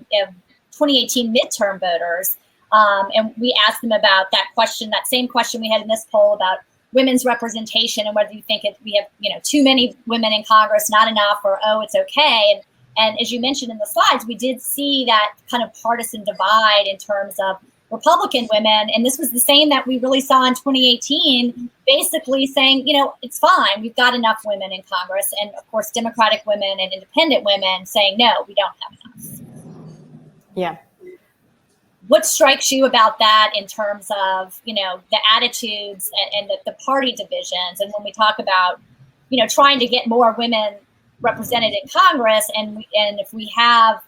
2018 midterm voters, and we asked them about that question, that same question we had in this poll about women's representation and whether you think we have, too many women in Congress, not enough, or, oh, it's okay. And as you mentioned in the slides, we did see that kind of partisan divide in terms of Republican women. And this was the same that we really saw in 2018, basically saying, it's fine. We've got enough women in Congress. And of course, Democratic women and independent women saying, no, we don't have enough. Yeah. What strikes you about that in terms of, the attitudes and the party divisions? And when we talk about, trying to get more women represented in Congress, and if we have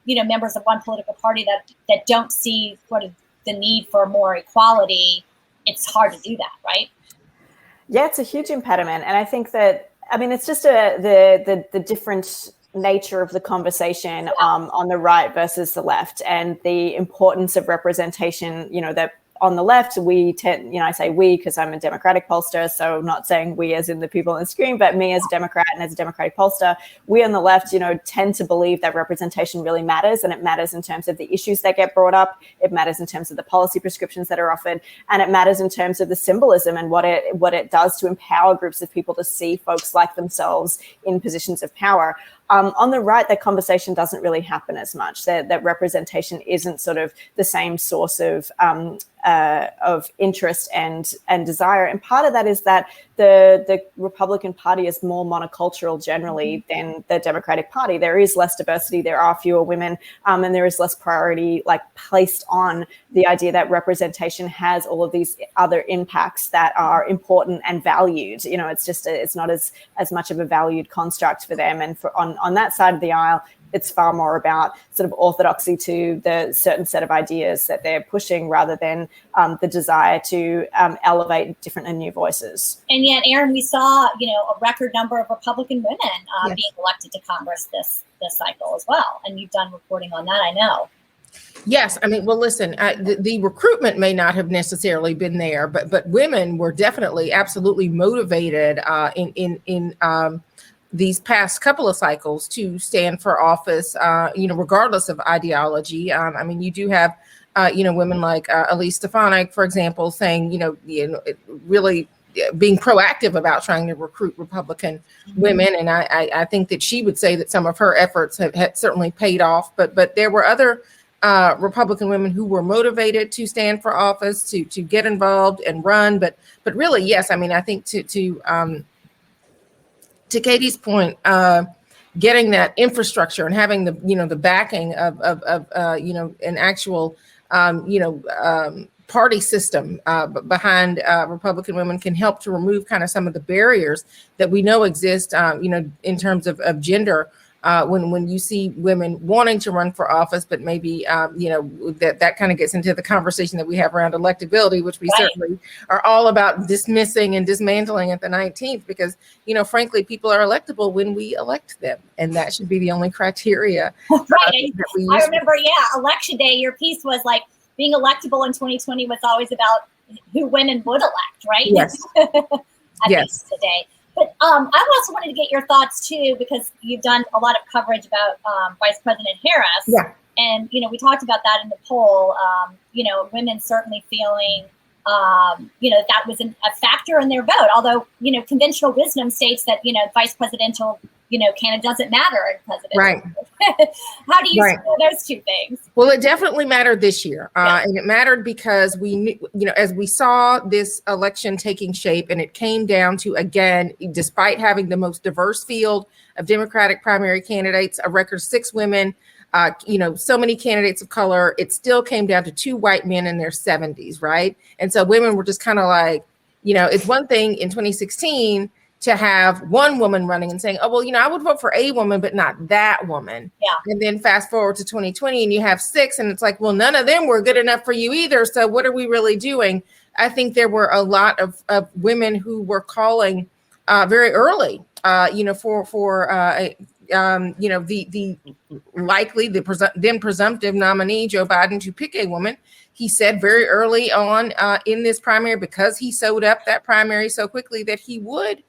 members of one political party that don't see sort of the need for more equality, it's hard to do that, right? Yeah, it's a huge impediment, and I think that it's just the different nature of the conversation on the right versus the left, and the importance of representation. That on the left, we tend, I say we because I'm a Democratic pollster, so not saying we as in the people on the screen, but me as a Democrat and as a Democratic pollster, we on the left, tend to believe that representation really matters, and it matters in terms of the issues that get brought up, it matters in terms of the policy prescriptions that are offered, and it matters in terms of the symbolism and what it does to empower groups of people to see folks like themselves in positions of power. On the right, that conversation doesn't really happen as much. That representation isn't sort of the same source of interest and desire. And part of that is that the Republican Party is more monocultural generally than the Democratic Party. There is less diversity, there are fewer women, and there is less priority placed on the idea that representation has all of these other impacts that are important and valued. It's not as much of a valued construct for them. And on that side of the aisle, it's far more about sort of orthodoxy to the certain set of ideas that they're pushing rather than the desire to elevate different and new voices. And yet, Errin, we saw, a record number of Republican women being elected to Congress this cycle as well. And you've done reporting on that, I know. Yes, well, listen, the recruitment may not have necessarily been there, but women were definitely absolutely motivated in these past couple of cycles to stand for office, regardless of ideology. You do have, women like Elise Stefanik, for example, saying, really being proactive about trying to recruit Republican women. And I think that she would say that some of her efforts had certainly paid off, but there were other Republican women who were motivated to stand for office, to get involved and run. But really, yes, I think to Katie's point, getting that infrastructure and having the, you know, the backing of you know, an actual, you know, party system behind Republican women can help to remove kind of some of the barriers that we know exist, you know, in terms of gender. When you see women wanting to run for office, but maybe, you know, that kind of gets into the conversation that we have around electability, which we certainly are all about dismissing and dismantling at the 19th, because, you know, frankly, people are electable when we elect them. And that should be the only criteria. Right. I remember, election day, your piece was like being electable in 2020 was always about who women would elect, right? Yes. At the end of the day. But I also wanted to get your thoughts too, because you've done a lot of coverage about Vice President Harris. Yeah. And, you know, we talked about that in the poll, you know, women certainly feeling, you know, that was a factor in their vote. Although, you know, conventional wisdom states that, you know, vice presidential, you know, candidate doesn't matter in presidential. Right. How do you see those two things? Well, it definitely mattered this year. And it mattered because we knew, you know, as we saw this election taking shape, and it came down to, again, despite having the most diverse field of Democratic primary candidates, a record 6 women, you know, so many candidates of color, it still came down to 2 white men in their 70s, right? And so women were just kind of like, you know, it's one thing in 2016 to have one woman running and saying, oh, well, you know, I would vote for a woman, but not that woman. Yeah. And then fast forward to 2020 and you have 6 and it's like, well, none of them were good enough for you either. So what are we really doing? I think there were a lot of women who were calling very early, you know, for you know, the likely, then presumptive nominee, Joe Biden, to pick a woman. He said very early on in this primary, because he sewed up that primary so quickly, that he would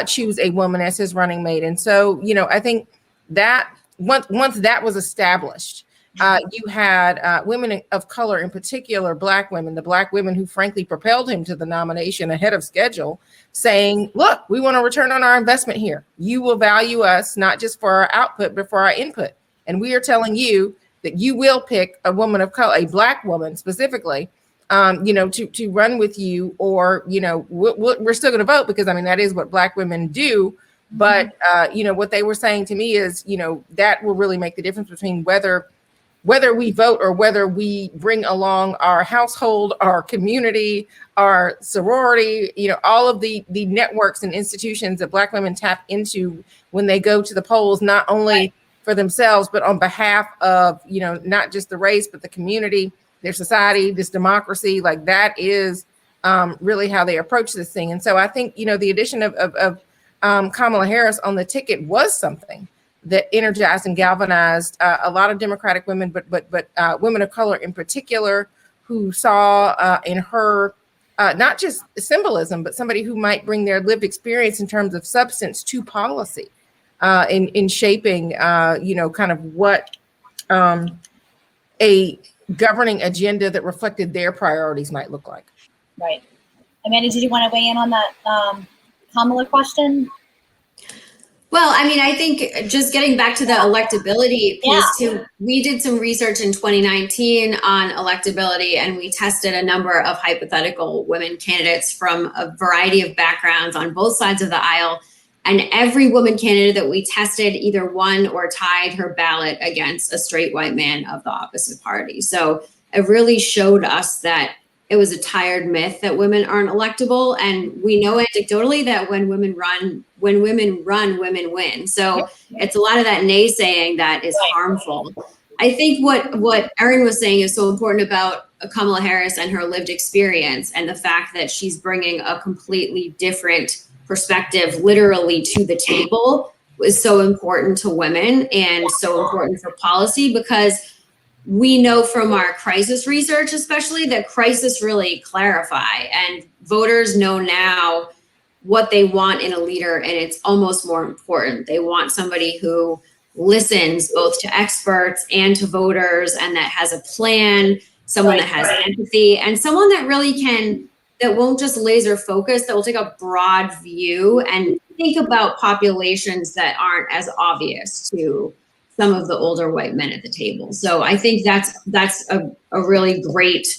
choose a woman as his running mate. And so, you know, I think that once that was established, you had women of color, in particular, Black women, the Black women who frankly propelled him to the nomination ahead of schedule, saying, look, we want to return on our investment here. You will value us not just for our output, but for our input. And we are telling you that you will pick a woman of color, a Black woman specifically, you know, to run with you, or, you know, we're still going to vote, because I mean, that is what Black women do. But, you know, what they were saying to me is, you know, that will really make the difference between whether we vote or whether we bring along our household, our community, our sorority, you know, all of the networks and institutions that Black women tap into when they go to the polls, not only for themselves, but on behalf of, you know, not just the race, but the community, their society, this democracy. Like, that is really how they approach this thing. And so I think, you know, the addition of Kamala Harris on the ticket was something that energized and galvanized a lot of Democratic women, but women of color in particular, who saw in her not just symbolism, but somebody who might bring their lived experience in terms of substance to policy, in shaping, you know, kind of what a governing agenda that reflected their priorities might look like. Right. Amanda, did you want to weigh in on that Kamala question? Well, I mean, I think just getting back to the electability piece too, we did some research in 2019 on electability, and we tested a number of hypothetical women candidates from a variety of backgrounds on both sides of the aisle. And every woman candidate that we tested either won or tied her ballot against a straight white man of the opposite party. So it really showed us that it was a tired myth that women aren't electable. And we know anecdotally that when women run, women win. So it's a lot of that naysaying that is harmful. I think what Errin was saying is so important about Kamala Harris and her lived experience, and the fact that she's bringing a completely different perspective literally to the table was so important to women and so important for policy, because we know from our crisis research, especially, that crisis really clarify, and voters know now what they want in a leader. And it's almost more important. They want somebody who listens both to experts and to voters, and that has a plan, someone that has empathy, and someone that really that won't just laser focus, that will take a broad view and think about populations that aren't as obvious to some of the older white men at the table. So I think that's a really great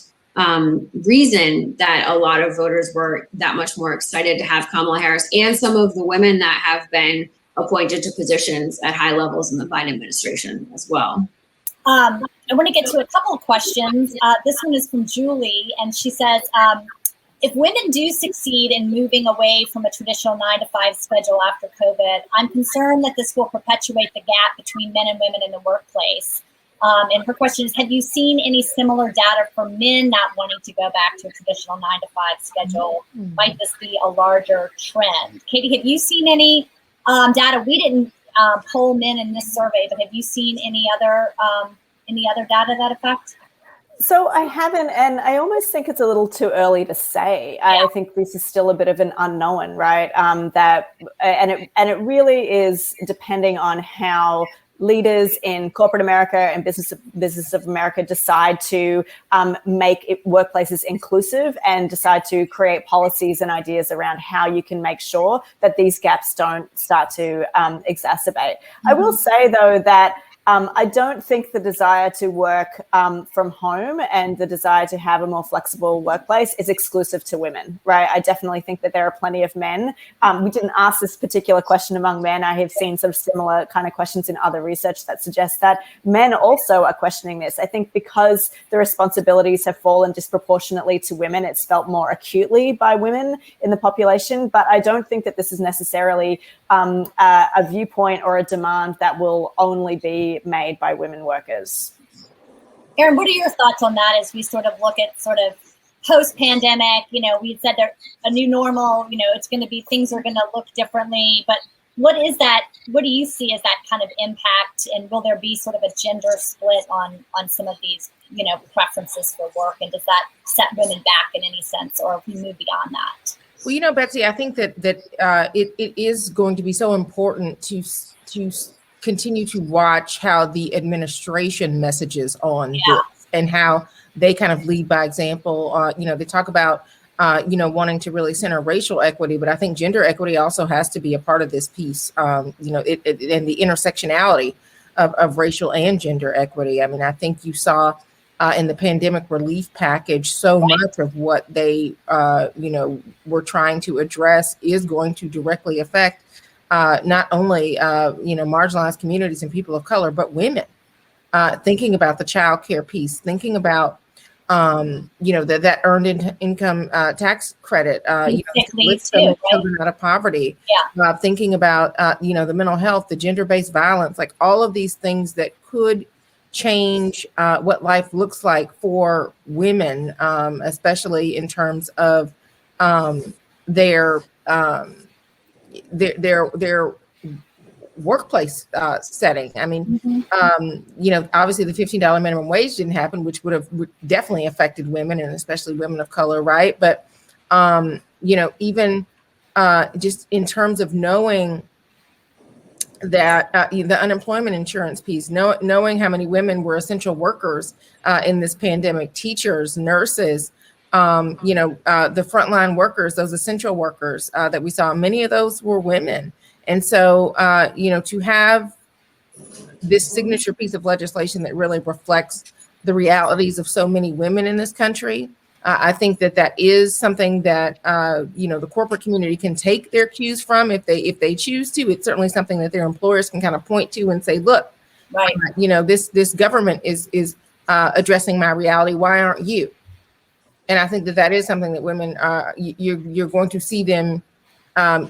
reason that a lot of voters were that much more excited to have Kamala Harris, and some of the women that have been appointed to positions at high levels in the Biden administration as well. I want to get to a couple of questions. This one is from Julie, and she says, if women do succeed in moving away from a traditional 9-to-5 schedule after COVID, I'm concerned that this will perpetuate the gap between men and women in the workplace. And her question is, have you seen any similar data for men not wanting to go back to a traditional 9-to-5 schedule? Might this be a larger trend? Katie, have you seen any data? We didn't poll men in this survey, but have you seen any other data that affect? So I haven't, and I almost think it's a little too early to say. Yeah. I think this is still a bit of an unknown, right? And it really is depending on how leaders in corporate America and business of America decide to make workplaces inclusive and decide to create policies and ideas around how you can make sure that these gaps don't start to exacerbate. I will say, though, that I don't think the desire to work from home and the desire to have a more flexible workplace is exclusive to women, right? I definitely think that there are plenty of men. We didn't ask this particular question among men. I have seen some similar kind of questions in other research that suggests that men also are questioning this. I think because the responsibilities have fallen disproportionately to women, it's felt more acutely by women in the population. But I don't think that this is necessarily a viewpoint or a demand that will only be made by women workers. Errin, what are your thoughts on that as we sort of look at sort of post-pandemic? You know, we said that a new normal, you know, it's going to be, things are going to look differently, but what is that? What do you see as that kind of impact? And will there be sort of a gender split on some of these, you know, preferences for work? And does that set women back in any sense, or if we move beyond that? Well, you know, Betsy, I think that it is going to be so important to continue to watch how the administration messages on this and how they kind of lead by example. You know, they talk about, you know, wanting to really center racial equity, but I think gender equity also has to be a part of this piece, you know, and the intersectionality of racial and gender equity. I mean, I think you saw in the pandemic relief package, so much of what they, you know, were trying to address is going to directly affect not only, you know, marginalized communities and people of color, but women. Thinking about the child care piece, thinking about, you know, that earned income tax credit, you know, to lift some children out of poverty. Thinking about, you know, the mental health, the gender-based violence, like all of these things that could change what life looks like for women, especially in terms of their workplace setting. I mean, you know, obviously the $15 minimum wage didn't happen, which would definitely affected women, and especially women of color, right? But you know, even just in terms of knowing that the unemployment insurance piece, knowing how many women were essential workers in this pandemic, teachers, nurses, you know, the frontline workers, those essential workers that we saw, many of those were women. And so, you know, to have this signature piece of legislation that really reflects the realities of so many women in this country, I think that is something that, you know, the corporate community can take their cues from if they choose to. It's certainly something that their employers can kind of point to and say, look, you know, this government is addressing my reality. Why aren't you? And I think that is something that women, you're going to see them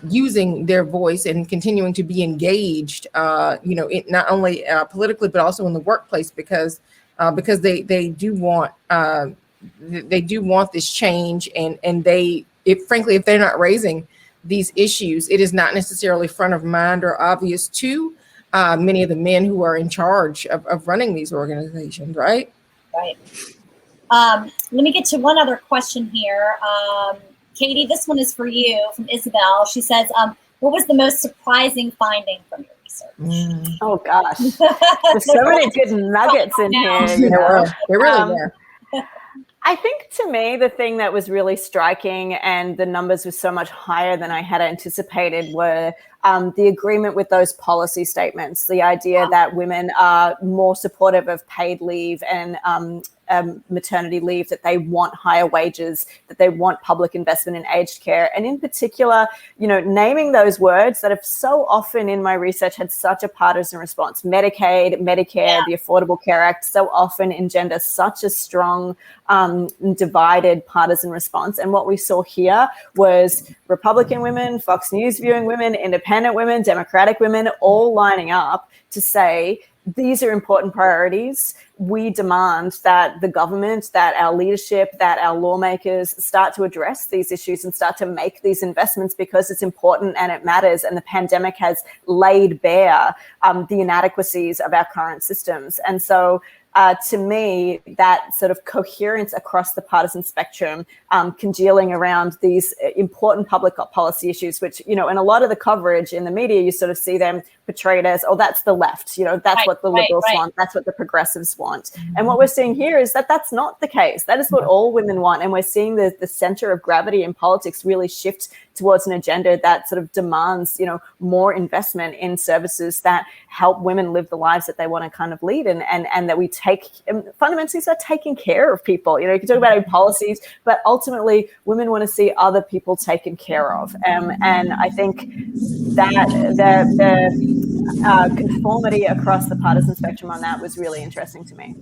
using their voice and continuing to be engaged, you know, not only politically, but also in the workplace, because they do want this change, and frankly, if they're not raising these issues, it is not necessarily front of mind or obvious to many of the men who are in charge of running these organizations, right? Right. Let me get to one other question here. Katie, this one is for you, from Isabel. She says, what was the most surprising finding from your research? Oh, gosh. There's so many good nuggets in here. You know? There really were. I think, to me, the thing that was really striking, and the numbers were so much higher than I had anticipated, were the agreement with those policy statements, the idea that women are more supportive of paid leave and maternity leave, that they want higher wages, that they want public investment in aged care. And in particular, naming those words that have so often in my research had such a partisan response. Medicaid, Medicare, the Affordable Care Act so often engender such a strong divided partisan response. And what we saw here was Republican women, Fox News viewing women, independent women, Democratic women, all lining up to say, these are important priorities. We demand that the government, that our leadership, that our lawmakers start to address these issues and start to make these investments because it's important and it matters. And the pandemic has laid bare the inadequacies of our current systems. And so to me, that sort of coherence across the partisan spectrum, congealing around these important public policy issues, which, in a lot of the coverage in the media, you sort of see them portrayed as, oh, that's the left, that's what the liberals want, that's what the progressives want. And what we're seeing here is that that's not the case. That is what all women want. And we're seeing the center of gravity in politics really shift towards an agenda that sort of demands, more investment in services that help women live the lives that they want to kind of lead, and that we fundamentally start taking care of people. You can talk about policies, but ultimately women want to see other people taken care of. And I think that the conformity across the partisan spectrum on that was really interesting to me.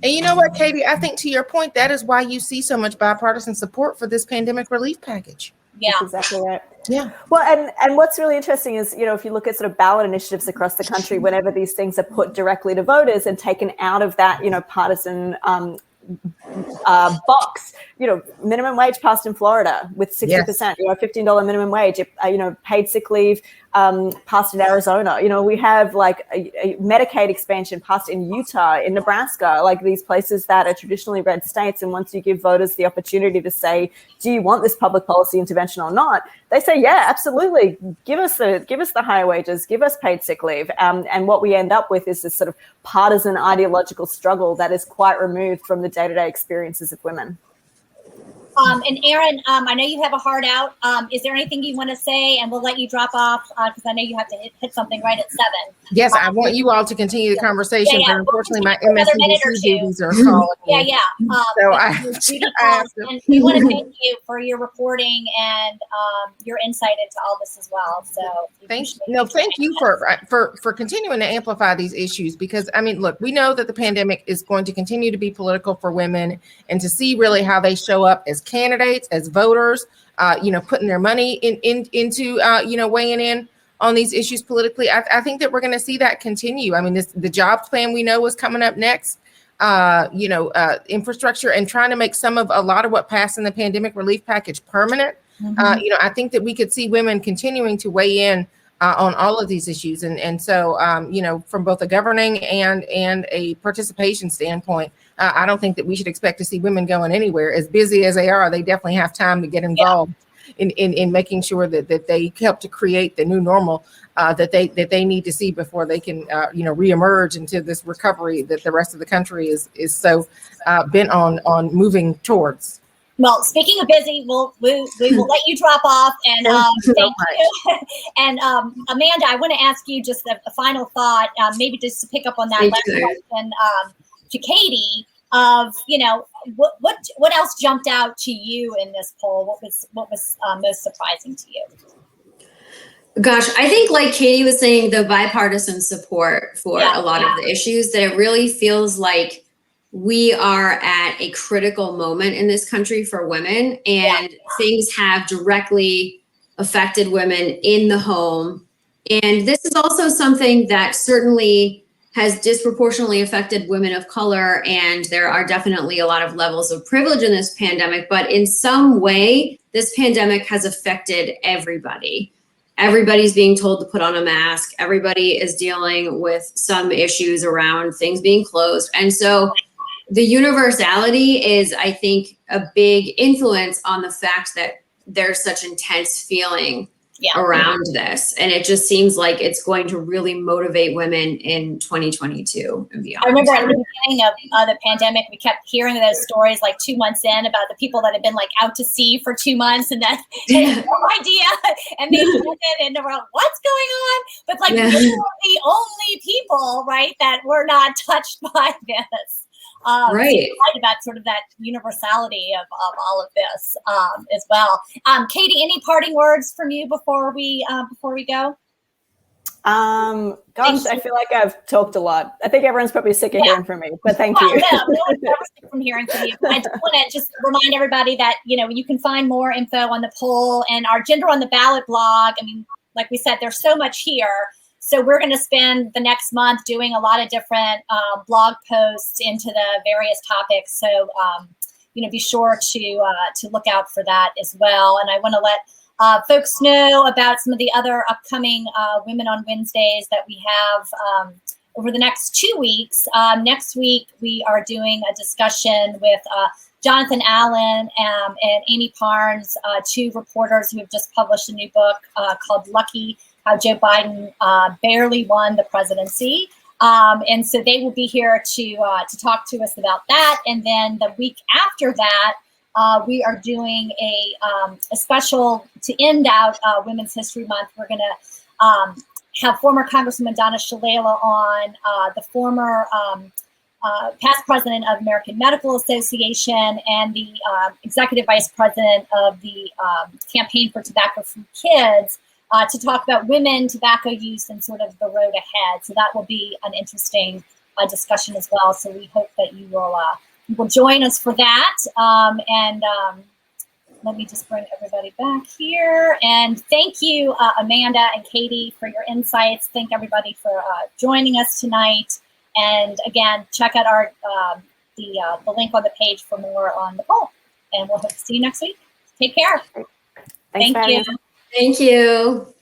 And you know what, Katie, I think to your point, that is why you see so much bipartisan support for this pandemic relief package. Yeah, that's exactly right. Yeah. Well, and what's really interesting is, if you look at sort of ballot initiatives across the country, whenever these things are put directly to voters and taken out of that, partisan box, minimum wage passed in Florida with 60%, $15 minimum wage, paid sick leave passed in Arizona. We have like a Medicaid expansion passed in Utah, in Nebraska, like these places that are traditionally red states. And once you give voters the opportunity to say, do you want this public policy intervention or not? They say, yeah, absolutely. Give us the higher wages, give us paid sick leave. And what we end up with is this sort of partisan ideological struggle that is quite removed from the day-to-day experiences of women. And Errin, I know you have a heart out. Is there anything you want to say? And we'll let you drop off because I know you have to hit something right at 7. Yes, I want you all to continue the conversation, but unfortunately my MSNBC duties are calling me. So and we want to thank you for your reporting and your insight into all this as well. So thank you for continuing to amplify these issues, because look, we know that the pandemic is going to continue to be political for women, and to see really how they show up as candidates, as voters, putting their money into weighing in on these issues politically. I think that we're going to see that continue. The jobs plan we know is coming up next. Infrastructure, and trying to make a lot of what passed in the pandemic relief package permanent. I think that we could see women continuing to weigh in on all of these issues. And so, from both a governing and a participation standpoint, I don't think that we should expect to see women going anywhere. As busy as they are, they definitely have time to get involved in making sure that they help to create the new normal that they need to see before they can reemerge into this recovery that the rest of the country is so bent on moving towards. Well, speaking of busy, we will let you drop off, and thank you. And Amanda, I want to ask you just a final thought, maybe just to pick up on that last question to Katie. Of what else jumped out to you in this poll? What was most surprising to you? Gosh, I think, like Katie was saying, the bipartisan support for a lot of the issues, that it really feels like we are at a critical moment in this country for women, and things have directly affected women in the home. And this is also something that certainly has disproportionately affected women of color, and there are definitely a lot of levels of privilege in this pandemic, but in some way, this pandemic has affected everybody. Everybody's being told to put on a mask. Everybody is dealing with some issues around things being closed. And so the universality is, I think, a big influence on the fact that there's such intense feeling around this. And it just seems like it's going to really motivate women in 2022 and beyond. I remember at the beginning of the pandemic, we kept hearing those stories like 2 months in about the people that had been like out to sea for 2 months and then they had no idea. And they looked at it and they were like, what's going on? But like, we were the only people, right, that were not touched by this. Right. So about sort of that universality of all of this as well. Katie, any parting words from you before we go? Gosh, I feel like I've talked a lot. I think everyone's probably sick of hearing from me, but thank you. No one's ever sick from hearing from you. I just want to just remind everybody that, you can find more info on the poll and our Gender on the Ballot blog. I mean, like we said, there's so much here. So we're going to spend the next month doing a lot of different blog posts into the various topics. So, be sure to look out for that as well. And I want to let folks know about some of the other upcoming Women on Wednesdays that we have over the next 2 weeks. Next week, we are doing a discussion with Jonathan Allen and Amy Parnes, two reporters who have just published a new book called Lucky, How Joe Biden Barely Won the Presidency. And so they will be here to talk to us about that. And then the week after that, we are doing a special to end out Women's History Month. We're going to have former Congresswoman Donna Shalala on, the former past president of American Medical Association and the executive vice president of the Campaign for Tobacco-Free Kids, to talk about women, tobacco use, and sort of the road ahead. So that will be an interesting discussion as well. So we hope that you will join us for that. Let me just bring everybody back here. And thank you, Amanda and Katie, for your insights. Thank everybody for joining us tonight. And again, check out our the link on the page for more on the poll. And we'll hope to see you next week. Take care. Thank you. Thank you.